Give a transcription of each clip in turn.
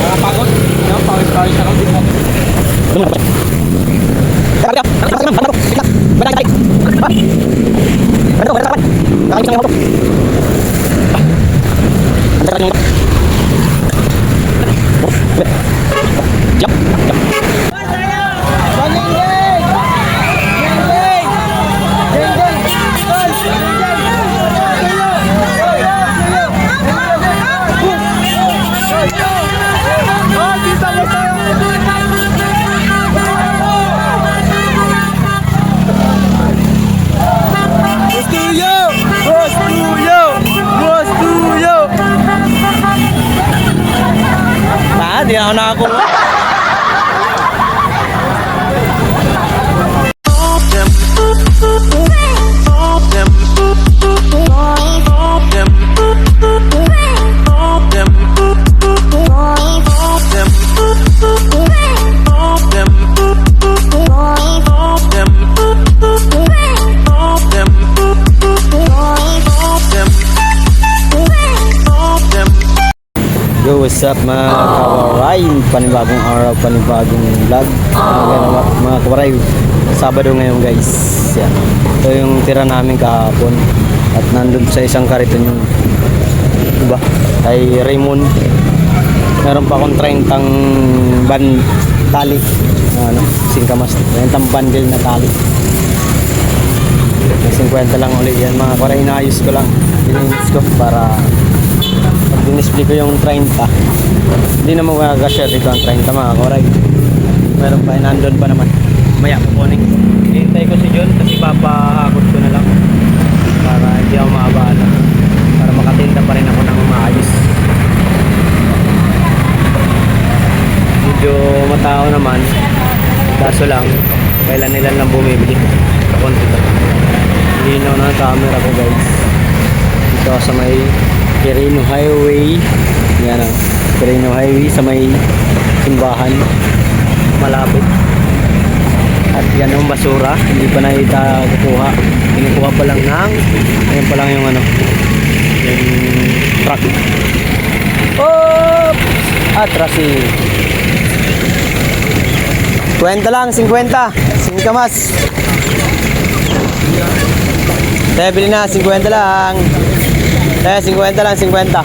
Nakapagod. Pawis-pawis ako dito. Di ako nakakuha. Yo, what's up mga kawaray? Panibagong araw, panibagong vlog. Mga kawaray, Sabado ngayon guys. Yan. Ito yung tira namin kahapon. At nandun sa isang kariton yung iba ay Raymond. Meron pa akong 30 tali. Singkamas. 30 bundle na tali. 50 lang ulit yan mga kawaray. Inaayos ko lang. Dininis ko para dinisplay ko yung 30. Hindi na magkakashare dito ang 30 mga koray. Meron pa, nandun pa naman. Maya kukunin ko. Hintay ko si John kasi papahakot ko na lang para hindi ako maabala, para makatinda pa rin ako ng maayos. Medyo matao naman, kaso lang kailan nila lang bumibili sa konti ko. Linaw na ang camera ko guys. Dito sa may Quirino Highway. Yan ang Quirino Highway sa may simbahan malapit. At yan ang basura, hindi pa na itakukuha. Kinukuha pa lang ng ayan pa lang yung yung truck. Oops! Atrasi 50 lang, 50 singkamas. Tayo bili na, 50 lang. 50 lang, 50.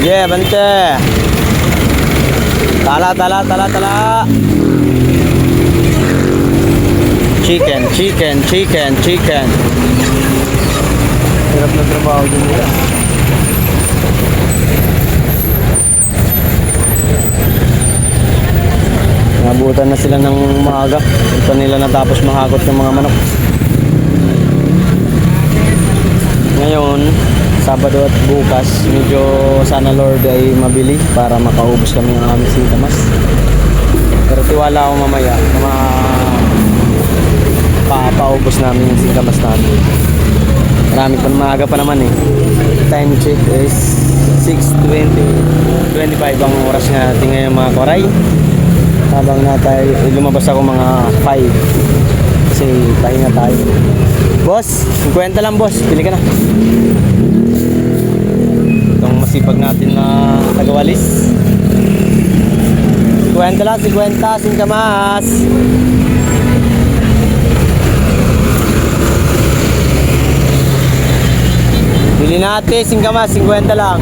Yeah, bante. Tala. Chicken. Hirap na trabaho din nila. Nabutan na sila ng maaga. Ito nila natapos mahakot ng mga manok. Ngayon, Sabado at bukas, medyo sana Lord ay mabili para makaubos kami ng aming singkamas. Pero tiwala ako mamaya na paubos namin yung singkamas namin. Marami pa, maaga pa naman eh. Time check is 6:25 ang oras natin ngayon mga koray. Habang lumabas ako mga 5 kasi pahinga tayo. Boss, 50 lang boss, pili ka na. Itong masipag natin na tagawalis. 50 lang, 50, singkamas. Bili natin, singkamas, 50 lang.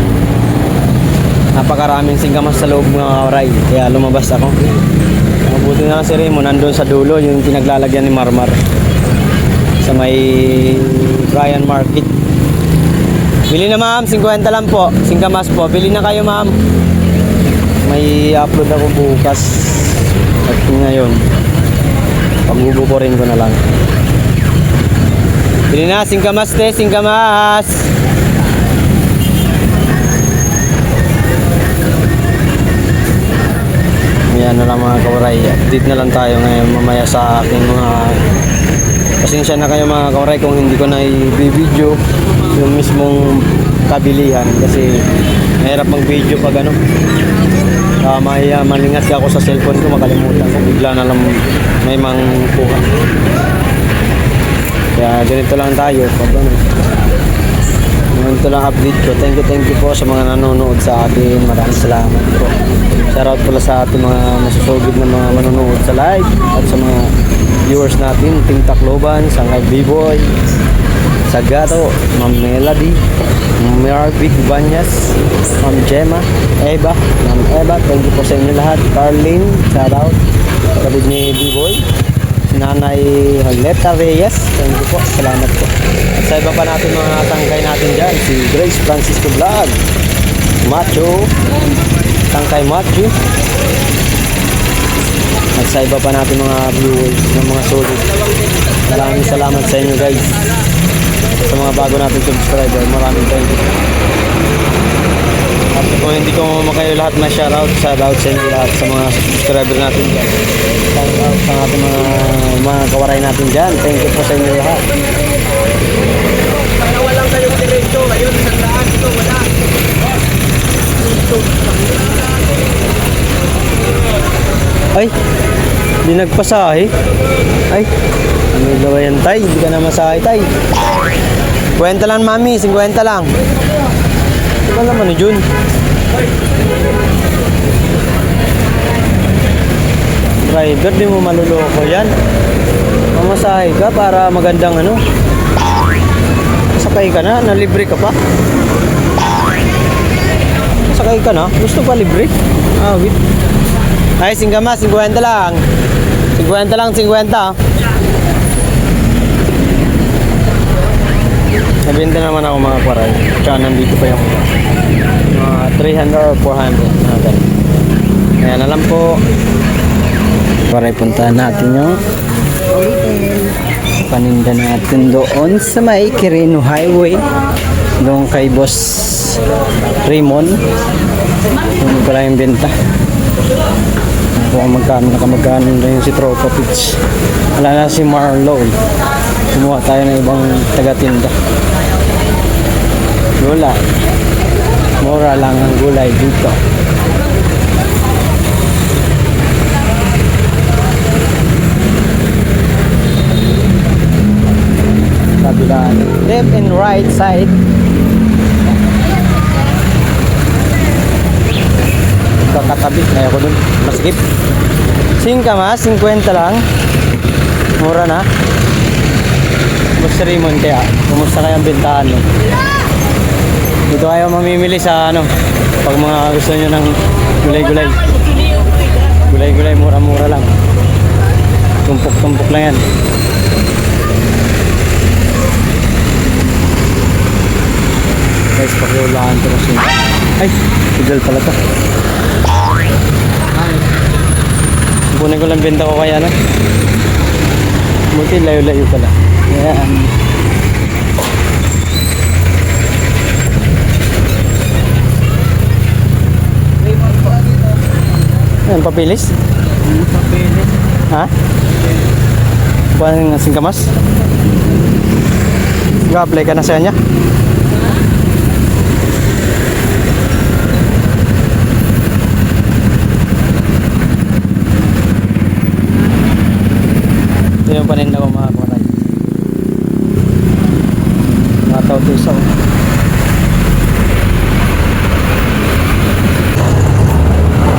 Napakaraming singkamas sa loob ng kawaray, kaya lumabas ako. Mabuti na lang si Raymond, nandun sa dulo, yung pinaglalagyan ni Marmar. Sa may Bryan Market. Bili na ma'am, 50 lang po. Singkamas po, bili na kayo ma'am. May upload ako bukas. At ngayon, pagbubukurin ko na lang. Bili na, singkamas te, singkamas. Yan na lang mga kawaray. Update na lang tayo ngayon mamaya sa aking mga... Pasensya na kayo mga kawaray kung hindi ko na i-video yung mismong kabilihan kasi mahirap mag-video pag malingat ako sa cellphone ko, makalimutan ko, bigla na lang may mangkuha. Kaya ganito lang tayo pag Ito lang update ko. Thank you po sa mga nanonood sa akin. Maraming salamat po. Shoutout pala sa ating mga masusugid na mga manonood sa live at sa mga viewers natin. Team Tacloban, Sangay B-Boy, Sagato, Ma'am Melody, Marvic Banyas, Ma'am Gemma, Eva, Ma'am Eva. Thank you po sa inyo lahat. Carlin, shoutout. Kapit ni B-Boy. Si Nanay Leta Reyes, thank you po, salamat po. At sa iba pa natin mga tangkay natin dyan, si Grace Francisco Vlog, Macho, Tangkay Macho. At sa iba pa natin mga viewers ng mga solid. Maraming salamat sa inyo guys. Sa mga bago natin subscriber, maraming thank you. At kung hindi ko makayo lahat na shoutout sa inyo lahat sa mga subscriber natin dyan. Shoutout sa ating mga kawaray natin dyan. Thank you po sa inyo lahat. Para walang kayong diretso, ayun, isang daan ito, wala. Ay, hindi nagpasahe. Ay, ano daw yan tay? Hindi ka na masahe tay. 50 lang mami, 50 lang. Ito naman ni Jun. Driver, di mo maluloko yan. Mamasahe ka para magandang ano. Sakay ka na, nalibre ka pa. Sakay ka na, gusto pa libre. Ah, wait. Ay, 50 lang. 50 lang, 50. Nabenta naman ako mga kwaray. Tsaka nandito pa yung mga 300 or 400. Kaya na lang po. Kwaray, puntahan natin yung paninda natin doon sa may Quirino Highway. Doon kay Boss Raymond. Doon pala yung benta. Kung nakamagkano na yung si Tropa Pitch. Wala na si Marlo. Kumuha tayo ng ibang taga-tinda. Gulay. Mura lang ang gulay dito. Kabilaan. Left and right side. Kakatabi. Ayaw ko dun. Maskip. 50 lang. Mura na. Boss Raymond kaya. Kumusta kaya ang bintahan mo? Dito kayo mamimili sa ano. Pag mga gusto nyo ng gulay-gulay. Gulay-gulay. Mura-mura lang. Tumpok-tumpok lang yan. Guys, pakiulaan ito kasi. Ay, sigal pala ito. Kunin ko lang benta ko kaya na. Buti layo-layo pala. Ayan. Ayan, papilis? Papilis. Ha? Buwan ng singkamas? Ga-apply ka na sa kanya? Ito yung paninda ko mga kumaray. Mga tao-tusaw.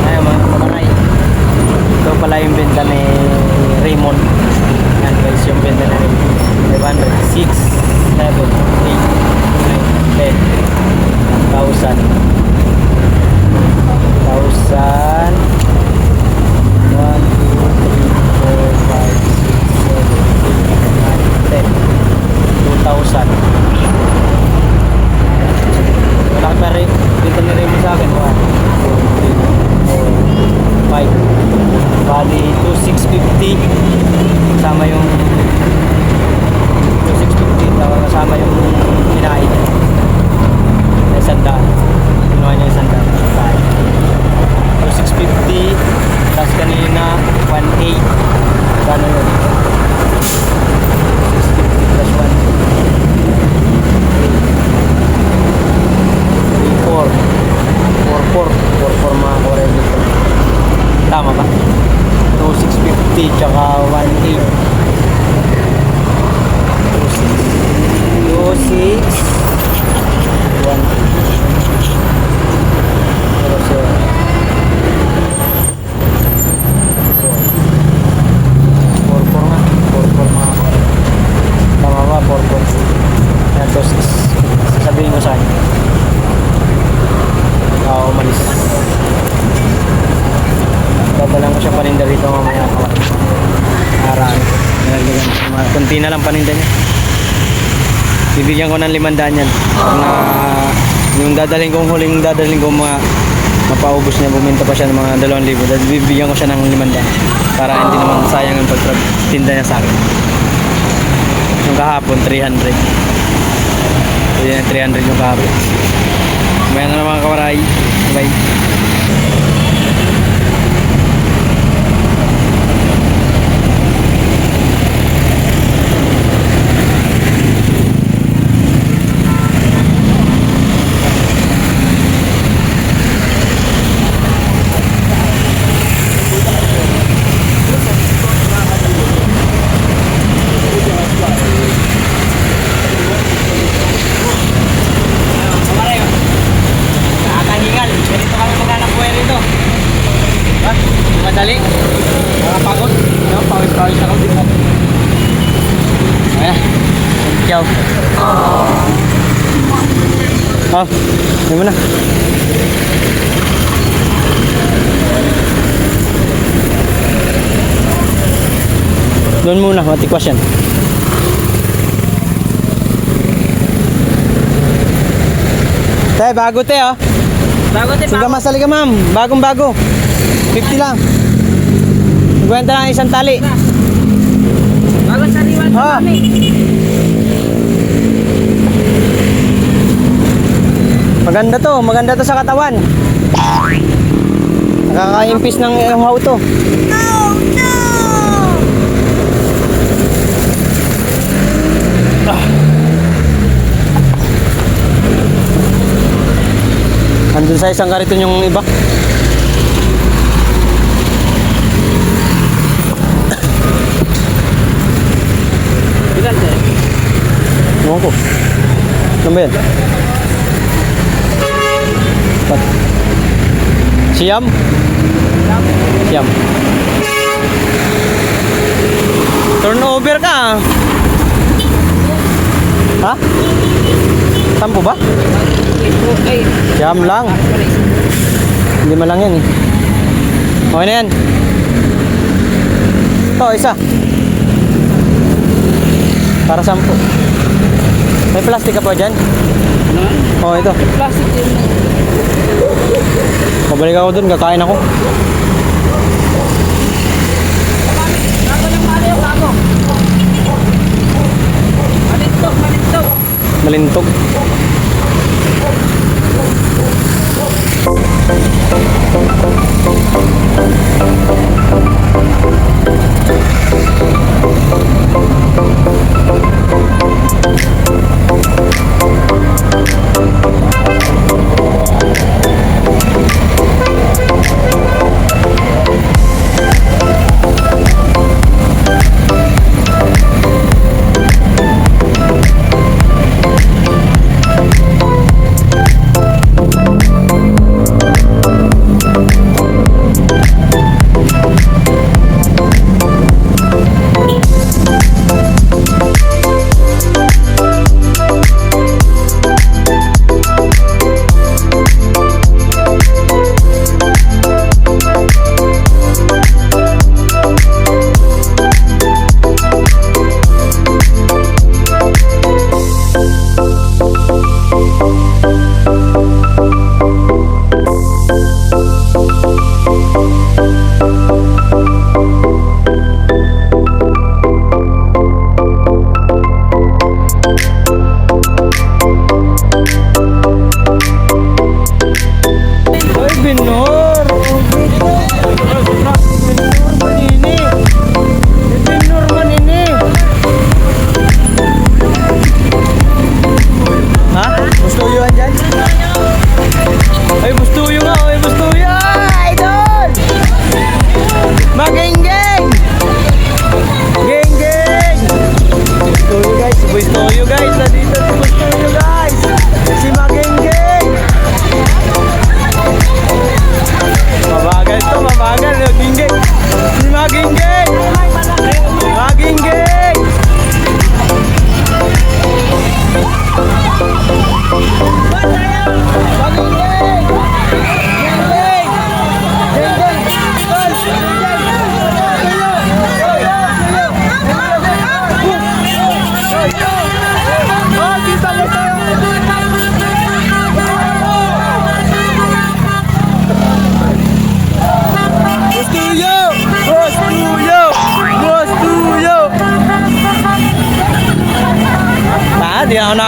Ayun mga kumaray. Ito pala yung benta ni Raymond. Yan guys yung benta ni Raymond. 500, 6, 7, 8, 9, 10, 1,000. 1,000. 1, 2, 3, 4, 5, 6, 7, 8, 9, 10. 2,000. Wala ka pa rin. Dito ni Raymond sa akin. 1, 2, 3, 4, 5. Bali, 2,650. Kasama yung 2,650. Kasama yung kinain. Na 100. Kinuha niya 100. 2,650. Tapos kanina, 1,800. Kano yun? 650 plus 1. 3,400. 4,400 mga kuwari dito. Tama ba? 2,650 tsaka 1,800. 2,650 konti na lang paninda niya. Bibigyan ko ng 500 yan. Na yung huling dadaling ko mapaubos niya, bumenta pa siya ng mga 2,000. Dahil bibigyan ko siya ng 500 para hindi naman sayang yung pagtinda niya sa akin. Yung kahapon 300. Yan 300 yung kahapon. May na mga kawaray. Bye. Madali. Nakapagod. Pawis-pawis ako dito. Ayan. Ciao. Oh, yun mo na. Doon muna, matikwas yan. Tay, bago te oh. Bago din, Sige masali ka ma'am, bagong bago. 50 lang. Kwenta lang isang tali. bago sariwan Ah. kami. Maganda to sa katawan. Nakakaimpis ng ihaw to. Andun sa isang kariton yung iba. Ilan sir? Ewan ko. Ano ba yan? Ba't? Siyam? Siyam. Turnover ka ah. Ha? Sampo ba? Okay. Siyam lang. 5 lang yan eh. Okay na yan. Ito, isa. Para 10. May plastic ka pa dyan? Oh, ito. Plastic din. Pabalik ako dun, kakain ako. Bago ng malayo, bago. Malintog. Malintog.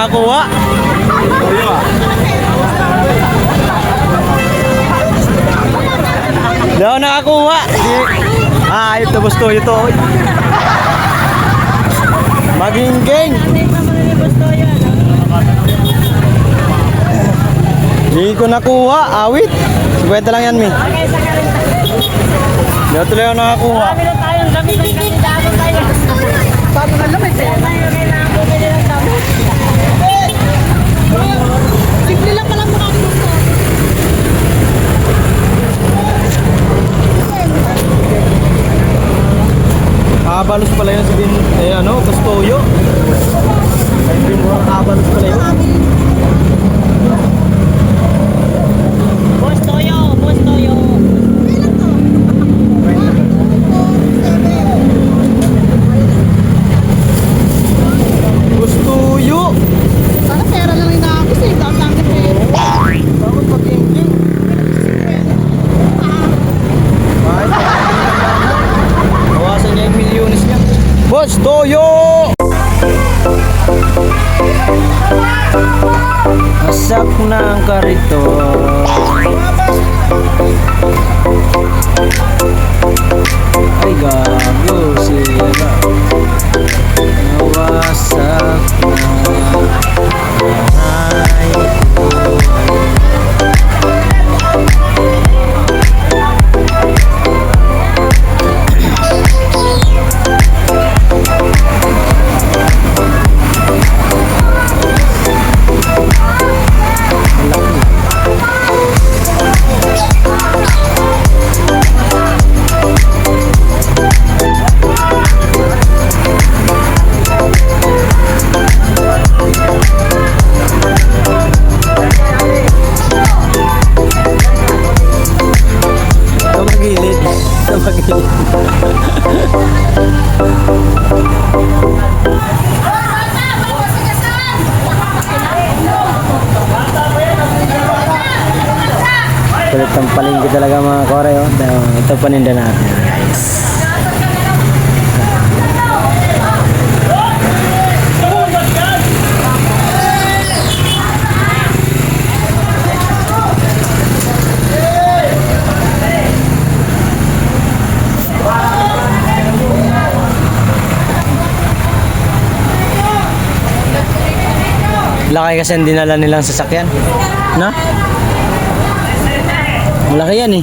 nakakuha. Hindi ako nakakuha. Ito gusto ito. Maging-ging. Hindi ko nakuha. Awit. 50 lang yan, Mi. Hindi ko tuloy ako nakakuha. Simple lang pala muna gusto. Kabalos pala yun sabihin, Custoyo. Sabihin mo, kabalos pala yun. Boss Toyo. Custoyo. Sana pera lang inaabos eh. Dami lang ng pera. Bakit maging-ging? Bawasan niya yung milyones niya. Boss Toyo! Asak na ang karito. Ay gago sila. Nawasak na. Ay. Tumagilid. Kulit ang palingki talaga mga kore. Oh. Ito paninda natin guys. Laki kasi ang dinala nilang sasakyan. Na? Malaki yan eh.